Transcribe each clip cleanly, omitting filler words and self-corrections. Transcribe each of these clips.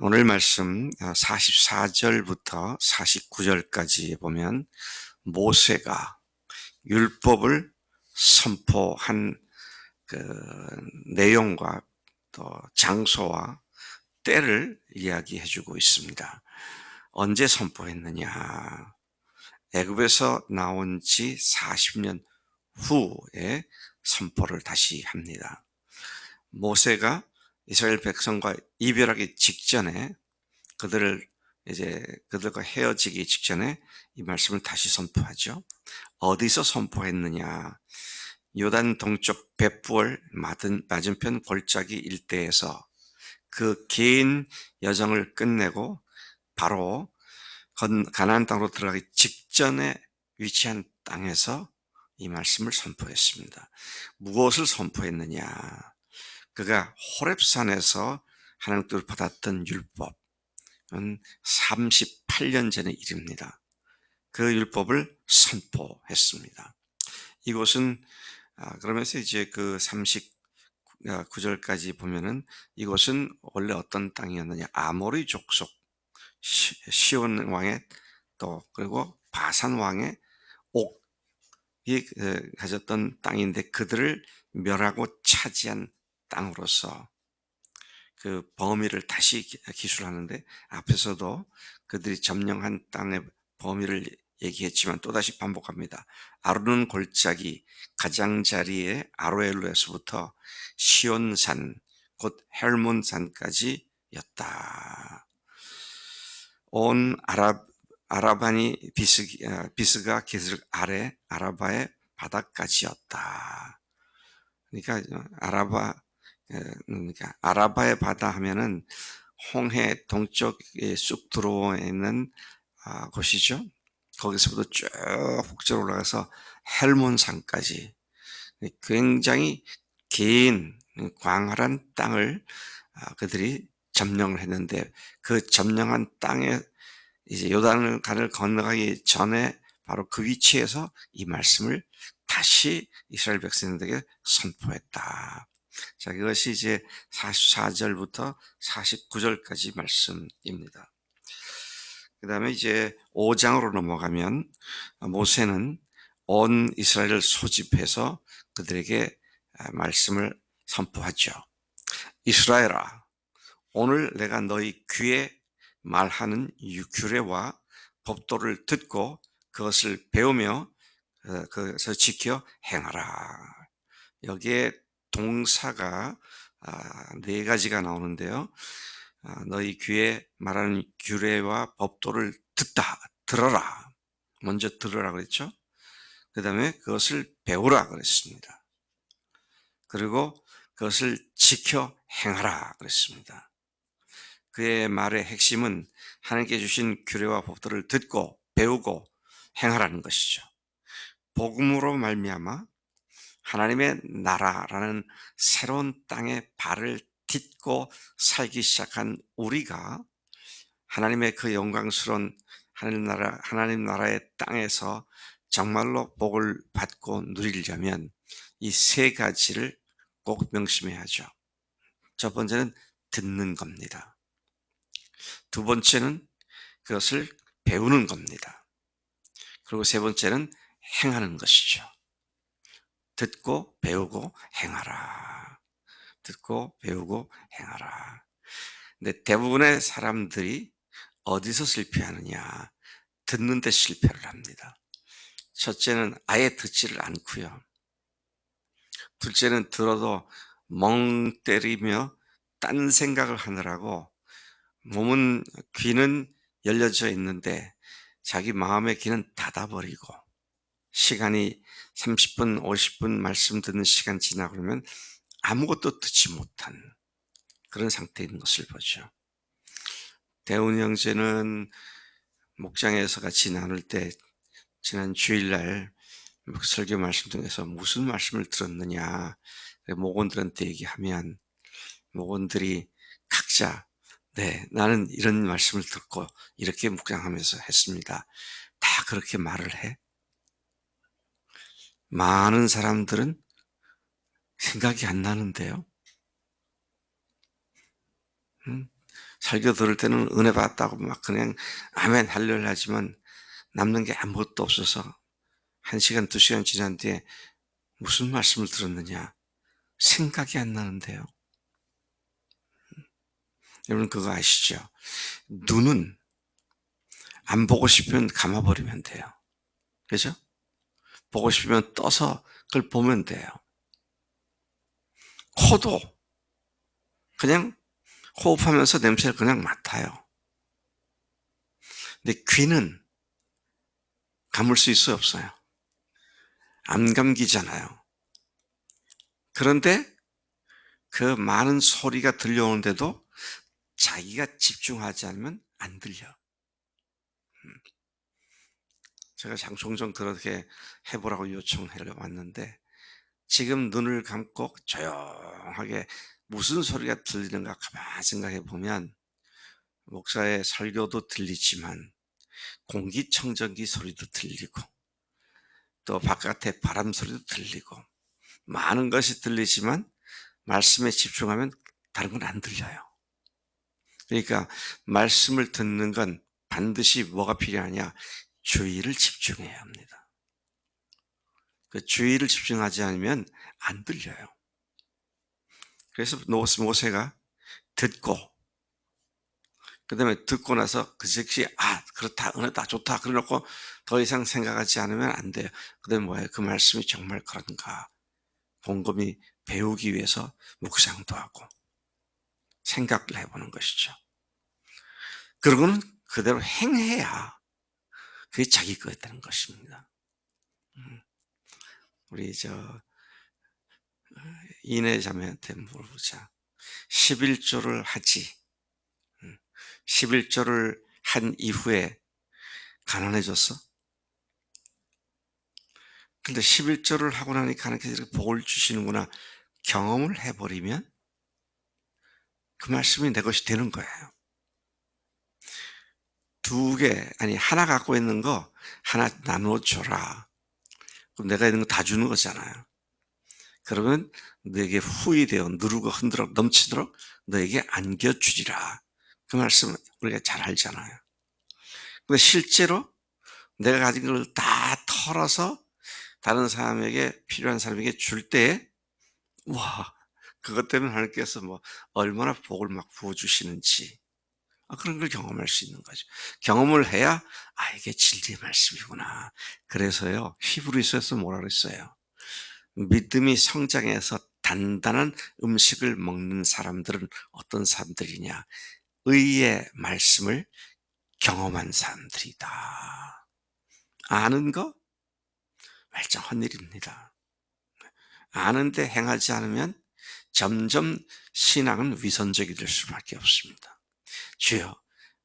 오늘 말씀 44절부터 49절까지 보면 모세가 율법을 선포한 그 내용과 또 장소와 때를 이야기해 주고 있습니다. 언제 선포했느냐? 애굽에서 나온 지 40년 후에 선포를 다시 합니다. 모세가 이스라엘 백성과 이별하기 직전에 그들과 헤어지기 직전에 이 말씀을 다시 선포하죠. 어디서 선포했느냐? 요단 동쪽 벳부얼 맞은편 골짜기 일대에서 그 긴 여정을 끝내고 바로 가나안 땅으로 들어가기 직전에 위치한 땅에서 이 말씀을 선포했습니다. 무엇을 선포했느냐? 그가 호렙산에서 하나님께로 받았던 율법은 38년 전의 일입니다. 그 율법을 선포했습니다. 이곳은 그러면서 이제 그 39절까지 보면은 이곳은 원래 어떤 땅이었느냐? 아모리 족속 시온 왕의 또 그리고 바산 왕의 옥이 가졌던 땅인데 그들을 멸하고 차지한 땅으로서 그 범위를 다시 기술하는데 앞에서도 그들이 점령한 땅의 범위를 얘기했지만 또다시 반복합니다. 아르논 골짜기 가장자리의 아로엘로에서부터 시온산 곧 헬몬산까지였다. 온 아라바니 비스가 기슭 아래 아라바의 바다까지였다. 그러니까 아라바의 바다 하면은 홍해 동쪽에 쑥 들어와 있는 곳이죠. 거기서부터 쭉 북쪽으로 올라가서 헬몬산까지 굉장히 긴 광활한 땅을 그들이 점령을 했는데 그 점령한 땅에 이제 요단강을 건너가기 전에 바로 그 위치에서 이 말씀을 다시 이스라엘 백성들에게 선포했다. 자, 그것이 이제 44절부터 49절까지 말씀입니다. 그 다음에 이제 5장으로 넘어가면 모세는 온 이스라엘을 소집해서 그들에게 말씀을 선포하죠. 이스라엘아, 오늘 내가 너희 귀에 말하는 규례와 법도를 듣고 그것을 배우며 그것을 지켜 행하라. 여기에 동사가 네 가지가 나오는데요. 너희 귀에 말하는 규례와 법도를 들어라. 먼저 들으라 그랬죠. 그 다음에 그것을 배우라 그랬습니다. 그리고 그것을 지켜 행하라 그랬습니다. 그의 말의 핵심은 하나님께 주신 규례와 법도를 듣고 배우고 행하라는 것이죠. 복음으로 말미암아 하나님의 나라라는 새로운 땅에 발을 딛고 살기 시작한 우리가 하나님의 그 영광스러운 하나님 나라의 땅에서 정말로 복을 받고 누리려면 이 세 가지를 꼭 명심해야 하죠. 첫 번째는 듣는 겁니다. 두 번째는 그것을 배우는 겁니다. 그리고 세 번째는 행하는 것이죠. 듣고 배우고 행하라. 듣고 배우고 행하라. 근데 대부분의 사람들이 어디서 실패하느냐? 듣는 데 실패를 합니다. 첫째는 아예 듣지를 않고요. 둘째는 들어도 멍 때리며 딴 생각을 하느라고 귀는 열려져 있는데 자기 마음의 귀는 닫아버리고 시간이 30분, 50분 말씀 듣는 시간 지나고 그러면 아무것도 듣지 못한 그런 상태인 것을 보죠. 대훈 형제는 목장에서 같이 나눌 때 지난 주일날 설교 말씀 중에서 무슨 말씀을 들었느냐 목원들한테 얘기하면 목원들이 각자 네, 나는 이런 말씀을 듣고 이렇게 묵상하면서 했습니다. 다 그렇게 말을 해. 많은 사람들은 생각이 안 나는데요. 설교 들을 때는 은혜 받았다고 막 그냥 아멘 할렐루야 하지만 남는 게 아무것도 없어서 1시간, 2시간 지난 뒤에 무슨 말씀을 들었느냐 생각이 안 나는데요. 여러분 그거 아시죠? 눈은 안 보고 싶으면 감아버리면 돼요. 그죠? 보고 싶으면 떠서 그걸 보면 돼요. 코도 그냥 호흡하면서 냄새를 그냥 맡아요. 근데 귀는 감을 수 있어요, 없어요? 안 감기잖아요. 그런데 그 많은 소리가 들려오는데도 자기가 집중하지 않으면 안 들려. 제가 종종 그렇게 해보라고 요청을 해왔는데 지금 눈을 감고 조용하게 무슨 소리가 들리는가 가만히 생각해 보면 목사의 설교도 들리지만 공기청정기 소리도 들리고 또 바깥에 바람 소리도 들리고 많은 것이 들리지만 말씀에 집중하면 다른 건 안 들려요. 그러니까 말씀을 듣는 건 반드시 뭐가 필요하냐? 주의를 집중해야 합니다. 그 주의를 집중하지 않으면 안 들려요. 그래서 모세가 듣고 그다음에 듣고 나서 그 즉시 그렇다 은혜다 좋다 그래놓고 더 이상 생각하지 않으면 안 돼요. 그다음에 뭐예요? 그 말씀이 정말 그런가 곰곰이 배우기 위해서 묵상도 하고 생각을 해보는 것이죠. 그러고는 그대로 행해야 그게 자기 거였다는 것입니다. 우리 이내 자매한테 물어보자. 11조를 하지. 11조를 한 이후에 가난해졌어? 근데 11조를 하고 나니까 하나님께서 이렇게 복을 주시는구나 경험을 해버리면 그 말씀이 내 것이 되는 거예요. 하나 갖고 있는 거 하나 나눠줘라. 그럼 내가 있는 거 다 주는 거잖아요. 그러면 너에게 후이되어 누르고 흔들어 넘치도록 너에게 안겨주리라. 그 말씀 우리가 잘 알잖아요. 근데 실제로 내가 가진 걸 다 털어서 다른 사람에게 필요한 사람에게 줄 때에 와 그것 때문에 하나님께서 뭐 얼마나 복을 막 부어주시는지 그런 걸 경험할 수 있는 거죠. 경험을 해야 이게 진리의 말씀이구나. 그래서요 히브리서에서 뭐라 그랬어요? 믿음이 성장해서 단단한 음식을 먹는 사람들은 어떤 사람들이냐? 의의 말씀을 경험한 사람들이다. 아는 거 말짱한 일입니다. 아는데 행하지 않으면 점점 신앙은 위선적이 될 수밖에 없습니다. 주여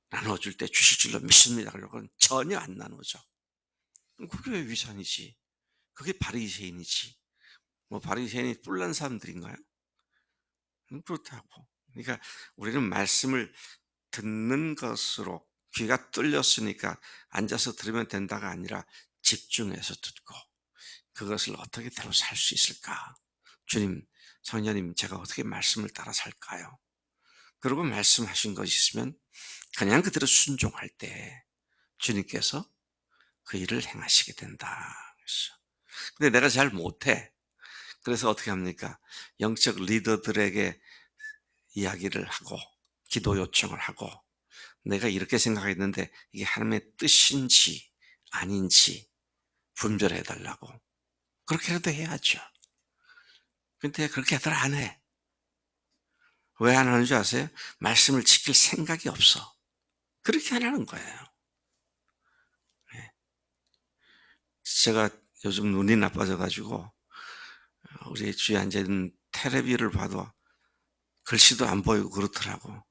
나눠줄 때 주실 줄로 믿습니다. 그러고는 전혀 안 나누죠. 그게 왜 위선이지? 그게 바리새인이지. 뭐 바리새인이 뿔난 사람들인가요? 그렇다고. 그러니까 우리는 말씀을 듣는 것으로 귀가 뚫렸으니까 앉아서 들으면 된다가 아니라 집중해서 듣고 그것을 어떻게 대로 살 수 있을까? 주님, 성령님, 제가 어떻게 말씀을 따라 살까요? 그리고 말씀하신 것이 있으면 그냥 그대로 순종할 때 주님께서 그 일을 행하시게 된다. 근데 내가 잘 못해. 그래서 어떻게 합니까? 영적 리더들에게 이야기를 하고 기도 요청을 하고 내가 이렇게 생각했는데 이게 하나님의 뜻인지 아닌지 분별해 달라고 그렇게라도 해야죠. 근데 그렇게들 안 해. 왜 안 하는 줄 아세요? 말씀을 지킬 생각이 없어. 그렇게 안 하는 거예요. 제가 요즘 눈이 나빠져가지고 우리 주위에 앉아있는 테레비를 봐도 글씨도 안 보이고 그렇더라고.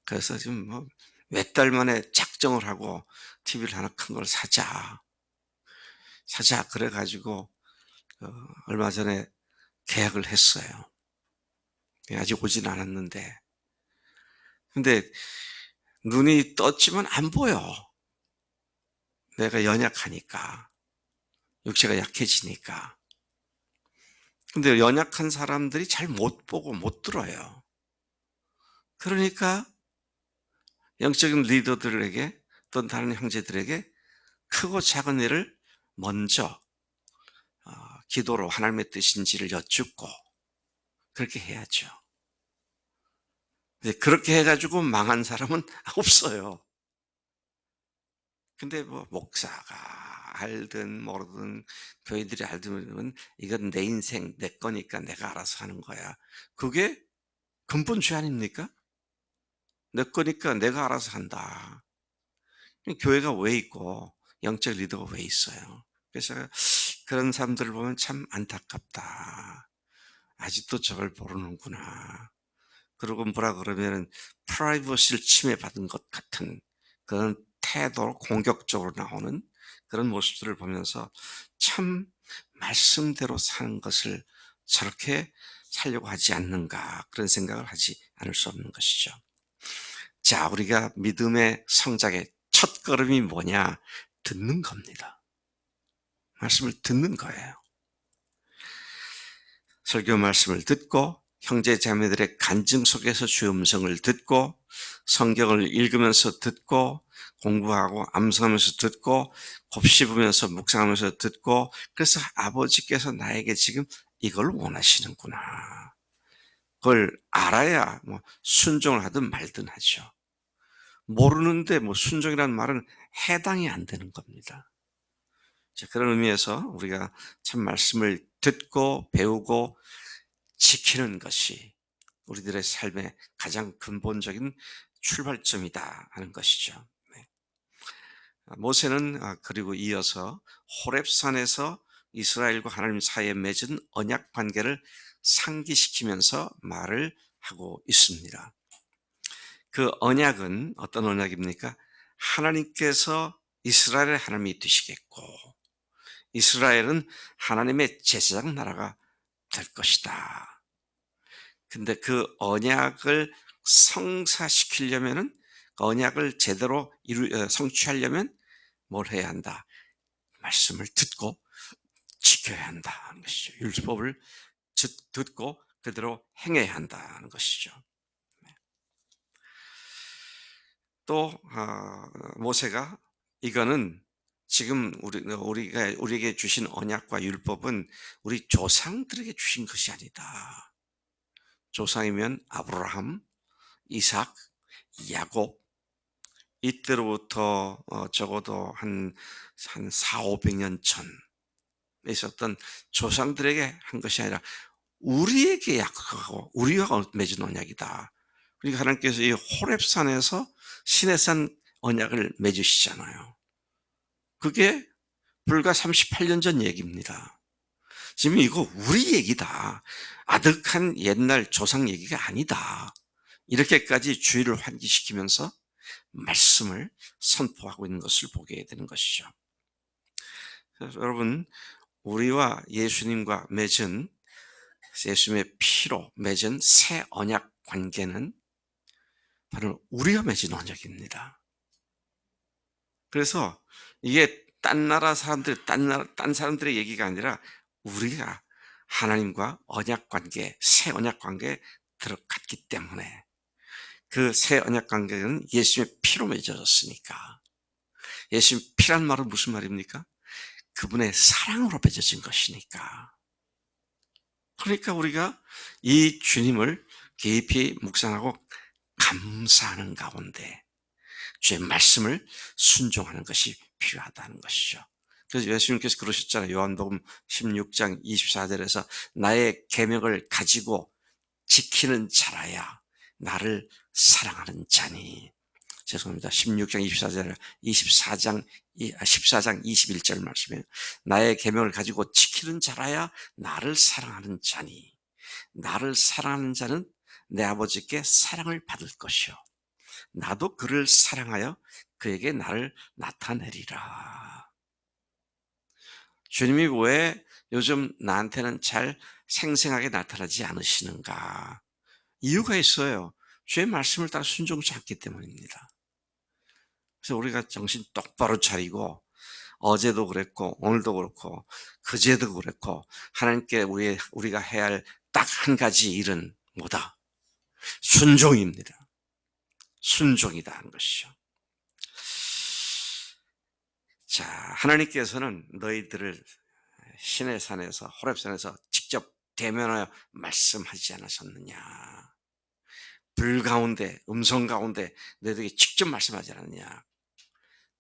그래서 지금 뭐 몇 달 만에 작정을 하고 TV를 하나 큰 걸 사자. 그래가지고 얼마 전에 계약을 했어요. 아직 오진 않았는데. 근데 눈이 떴지만 안 보여. 내가 연약하니까. 육체가 약해지니까. 근데 연약한 사람들이 잘 못 보고 못 들어요. 그러니까 영적인 리더들에게 또 다른 형제들에게 크고 작은 일을 먼저 기도로 하나님의 뜻인지를 여쭙고 그렇게 해야죠. 그렇게 해가지고 망한 사람은 없어요. 근데 뭐 목사가 알든 모르든 교회들이 알든 이건 내 인생 내 거니까 내가 알아서 하는 거야. 그게 근본 죄 아닙니까? 내 거니까 내가 알아서 한다. 교회가 왜 있고 영적 리더가 왜 있어요? 그래서 그런 사람들을 보면 참 안타깝다. 아직도 저걸 모르는구나. 그리고 뭐라 그러면은 프라이버시를 침해받은 것 같은 그런 태도로 공격적으로 나오는 그런 모습들을 보면서 참 말씀대로 사는 것을 저렇게 살려고 하지 않는가 그런 생각을 하지 않을 수 없는 것이죠. 자, 우리가 믿음의 성장의 첫걸음이 뭐냐? 듣는 겁니다. 말씀을 듣는 거예요. 설교 말씀을 듣고 형제 자매들의 간증 속에서 주의 음성을 듣고 성경을 읽으면서 듣고 공부하고 암송하면서 듣고 곱씹으면서 묵상하면서 듣고 그래서 아버지께서 나에게 지금 이걸 원하시는구나. 그걸 알아야 뭐 순종을 하든 말든 하죠. 모르는데 뭐 순종이라는 말은 해당이 안 되는 겁니다. 자, 그런 의미에서 우리가 참 말씀을 듣고 배우고 지키는 것이 우리들의 삶의 가장 근본적인 출발점이다 하는 것이죠. 네. 모세는 그리고 이어서 호렙산에서 이스라엘과 하나님 사이에 맺은 언약 관계를 상기시키면서 말을 하고 있습니다. 그 언약은 어떤 언약입니까? 하나님께서 이스라엘의 하나님이 되시겠고 이스라엘은 하나님의 제사장 나라가 될 것이다. 근데 그 언약을 성사시키려면은 그 언약을 제대로 성취하려면 뭘 해야 한다? 말씀을 듣고 지켜야 한다는 것이죠. 율법을 듣고 그대로 행해야 한다는 것이죠. 또 모세가 이거는 지금 우리에게 주신 언약과 율법은 우리 조상들에게 주신 것이 아니다. 조상이면 아브라함, 이삭, 야곱 이때로부터 적어도 한 4,500년 전에 있었던 조상들에게 한 것이 아니라 우리에게 약속하고 우리와 맺은 언약이다. 그러니까 하나님께서 이 호렙산에서 시내산 언약을 맺으시잖아요. 그게 불과 38년 전 얘기입니다. 지금 이거 우리 얘기다. 아득한 옛날 조상 얘기가 아니다. 이렇게까지 주의를 환기시키면서 말씀을 선포하고 있는 것을 보게 되는 것이죠. 그래서 여러분, 우리와 예수님과 맺은 예수님의 피로 맺은 새 언약 관계는 바로 우리가 맺은 언약입니다. 그래서 이게 딴 나라 사람들, 딴 사람들의 얘기가 아니라 우리가 하나님과 언약 관계, 새 언약 관계에 들어갔기 때문에 그 새 언약 관계는 예수님의 피로 맺어졌으니까. 예수님 피란 말은 무슨 말입니까? 그분의 사랑으로 맺어진 것이니까. 그러니까 우리가 이 주님을 깊이 묵상하고 감사하는 가운데 주의 말씀을 순종하는 것이 필요하다는 것이죠. 그래서 예수님께서 그러셨잖아요. 요한복음 16장 24절에서 나의 계명을 가지고 지키는 자라야 나를 사랑하는 자니. 죄송합니다. 16장 24절, 14장 21절 말씀이에요. 나의 계명을 가지고 지키는 자라야 나를 사랑하는 자니. 나를 사랑하는 자는 내 아버지께 사랑을 받을 것이요. 나도 그를 사랑하여 그에게 나를 나타내리라. 주님이 왜 요즘 나한테는 잘 생생하게 나타나지 않으시는가? 이유가 있어요. 주의 말씀을 따라 순종치 않기 때문입니다. 그래서 우리가 정신 똑바로 차리고 어제도 그랬고 오늘도 그렇고 그제도 그랬고 하나님께 우리가 해야 할 딱 한 가지 일은 뭐다? 순종입니다. 순종이다 하는 것이죠. 자, 하나님께서는 너희들을 시내 산에서 호렙산에서 직접 대면하여 말씀하지 않으셨느냐. 불 가운데 음성 가운데 너희들에게 직접 말씀하지 않았느냐.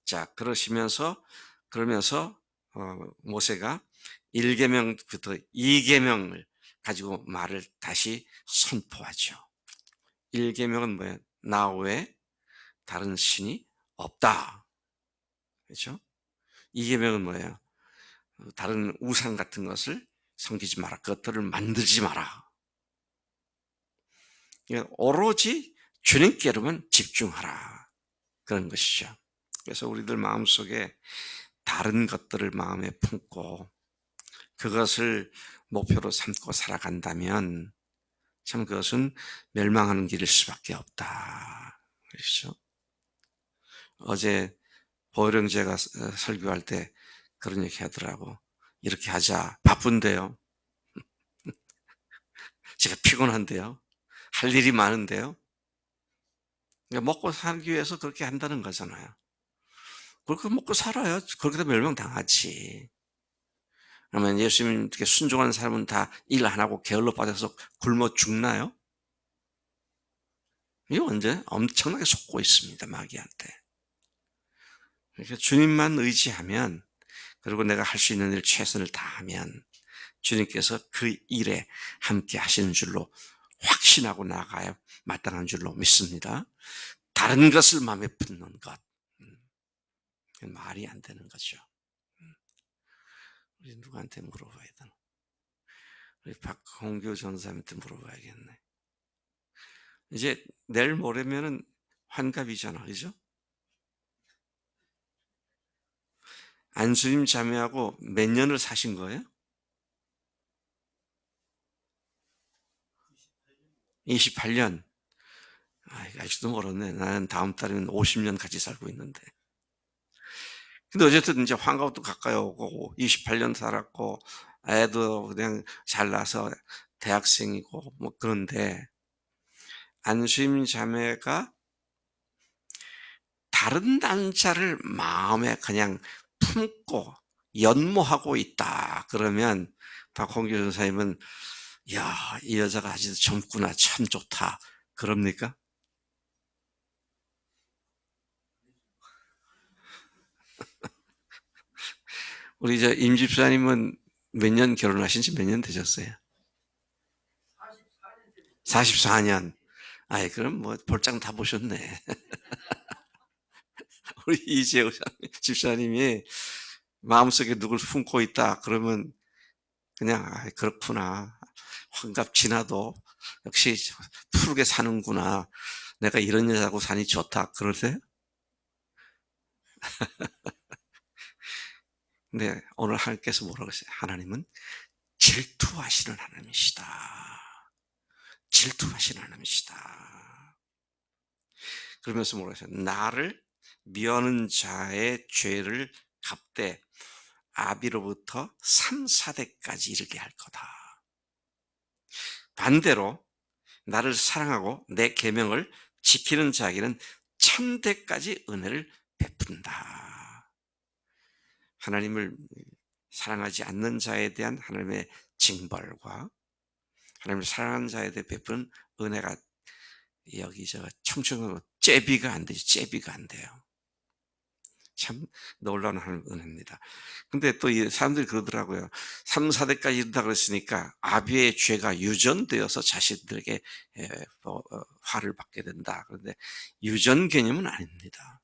자, 그러면서 모세가 1계명부터 2계명을 가지고 말을 다시 선포하죠. 1계명은 뭐예요? 나 외에 다른 신이 없다. 그렇죠? 2계명은 뭐예요? 다른 우상 같은 것을 섬기지 마라. 그것들을 만들지 마라. 그러니까 오로지 주님께로만 집중하라. 그런 것이죠. 그래서 우리들 마음속에 다른 것들을 마음에 품고 그것을 목표로 삼고 살아간다면 참 그것은 멸망하는 길일 수밖에 없다. 그렇죠? 어제 보령제가 설교할 때 그런 얘기 하더라고. 이렇게 하자. 바쁜데요. 제가 피곤한데요. 할 일이 많은데요. 그러니까 먹고 살기 위해서 그렇게 한다는 거잖아요. 그렇게 먹고 살아요. 그렇게 되면 멸망당하지. 그러면 예수님께 순종하는 사람은 다 일 안 하고 게을러 빠져서 굶어 죽나요? 이거 완전 엄청나게 속고 있습니다. 마귀한테. 그러니까 주님만 의지하면 그리고 내가 할 수 있는 일 최선을 다하면 주님께서 그 일에 함께 하시는 줄로 확신하고 나가야 마땅한 줄로 믿습니다. 다른 것을 마음에 품는 것. 말이 안 되는 거죠. 우리 누구한테 물어봐야 되나? 우리 박홍교 전사님한테 물어봐야겠네. 이제 내일 모레면은 환갑이잖아. 그죠? 안수님 자매하고 몇 년을 사신 거예요? 28년. 아직도 멀었네. 나는 다음 달에는 50년 같이 살고 있는데. 근데 어쨌든 이제 환갑도 가까이 오고 28년 살았고 애도 그냥 잘 나서 대학생이고 뭐 그런데 안수임 자매가 다른 남자를 마음에 그냥 품고 연모하고 있다. 그러면 박홍규 전사님은 야, 이 여자가 아직도 젊구나. 참 좋다. 그럽니까? 우리 임 집사님은 몇 년 결혼하신 지 몇 년 되셨어요? 44년. 아이, 그럼 뭐 볼장 다 보셨네. 우리 이재호 집사님이 마음속에 누굴 품고 있다. 그러면 그냥, 그렇구나. 환갑 지나도 역시 푸르게 사는구나. 내가 이런 여자하고 사니 좋다. 그러세요? 근데 오늘 하나님께서 뭐라고 했어요? 하나님은 질투하시는 하나님이시다. 질투하시는 하나님이시다. 그러면서 뭐라고 했어요? 나를 미워하는 자의 죄를 갚되 아비로부터 3, 4대까지 이르게 할 거다. 반대로 나를 사랑하고 내 계명을 지키는 자에게는 1000대까지 은혜를 베푼다. 하나님을 사랑하지 않는 자에 대한 하나님의 징벌과 하나님을 사랑하는 자에 대해 베푸는 은혜가 여기 청춘으로 째비가 안 되죠. 째비가 안 돼요. 참 놀라운 하나님 은혜입니다. 근데 또 이 사람들이 그러더라고요. 3, 4대까지 이른다 그랬으니까 아비의 죄가 유전되어서 자신들에게 화를 받게 된다. 그런데 유전 개념은 아닙니다.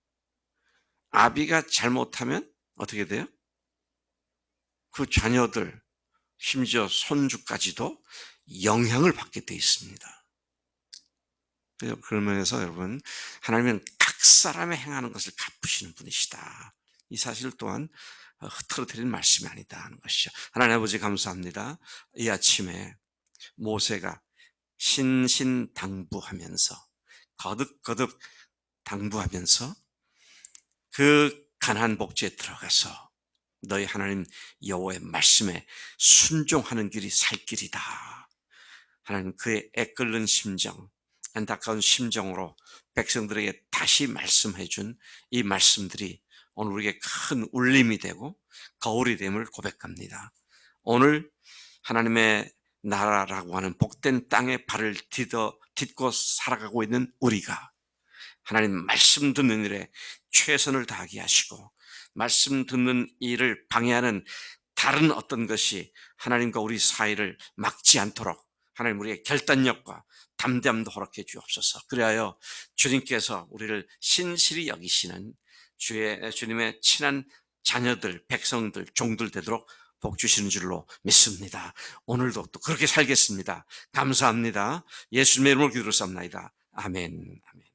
아비가 잘못하면 어떻게 돼요? 그 자녀들 심지어 손주까지도 영향을 받게 돼 있습니다. 그런 면에서 여러분 하나님은 각 사람의 행하는 것을 갚으시는 분이시다. 이 사실 또한 흐트러뜨리는 말씀이 아니다 하는 것이죠. 하나님 아버지 감사합니다. 이 아침에 모세가 신신당부하면서 거듭거듭 당부하면서 그 가나안 복지에 들어가서 너희 하나님 여호와의 말씀에 순종하는 길이 살 길이다. 하나님 그의 애끓는 심정 안타까운 심정으로 백성들에게 다시 말씀해 준 이 말씀들이 오늘 우리에게 큰 울림이 되고 거울이 됨을 고백합니다. 오늘 하나님의 나라라고 하는 복된 땅에 발을 딛고 살아가고 있는 우리가 하나님 말씀 듣는 일에 최선을 다하게 하시고, 말씀 듣는 일을 방해하는 다른 어떤 것이 하나님과 우리 사이를 막지 않도록 하나님 우리의 결단력과 담대함도 허락해 주옵소서. 그리하여 주님께서 우리를 신실히 여기시는 주님의 친한 자녀들, 백성들, 종들 되도록 복 주시는 줄로 믿습니다. 오늘도 또 그렇게 살겠습니다. 감사합니다. 예수님의 이름으로 기도를 쌉나이다. 아멘. 아멘.